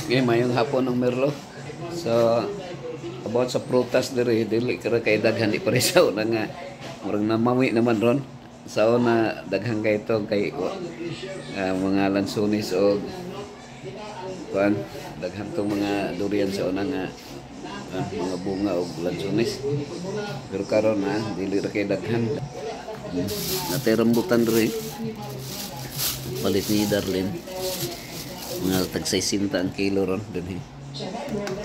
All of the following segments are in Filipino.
Okay, mayong hapon ng Merlo. So, about sa prutas diri, dili kira kay daghan di paresaw na nga murag namami naman ron. Sao na daghan kay ito kay mga lansunis o kuan daghan tong mga durian sa una nga mga bunga o lansunis. Pero karon na dili ra kay daghan. Natay rambutan diri. Palit ni Darlene. Mga tag 60 ang kilo ron din.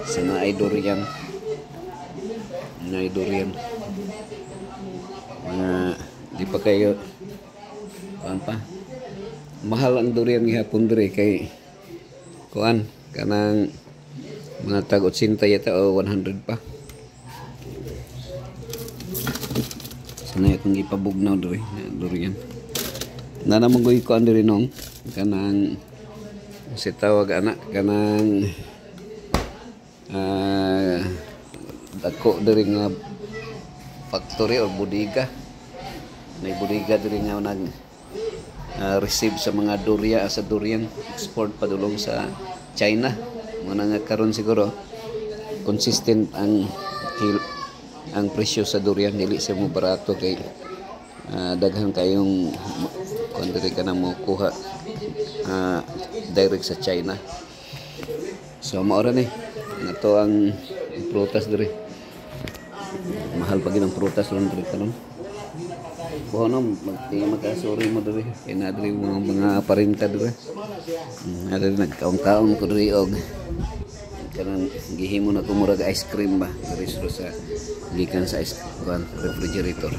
Sa nga ay durian. Nga ay durian. Mga di pa kayo kuan pa. Mahal ang durian gihapon diri kay kuan kanang mga tag 80 yata o 100 pa. Sanay akong ipabugnaw diri durian. Na namang kuan diri nong kanang si tawag anak kanang dako diri nga factory or bodega. May bodega diri nga nag receive sa mga durian export padulong sa China. Mga nga karon siguro consistent ang presyo sa durian, dili sa mo barato kay daghan kayong kung diri ka na mo kuha direct sa China. So maura ni nato ang prutas diri. Mahal pa gid ang prutas ron diri karon. Bono magkasuri mo diri kay na diri mga parinta diri. Ada nagkaon-kaon ko diri og kanang gihimo na ko murag ice cream ba diri sa gikan sa refrigerator.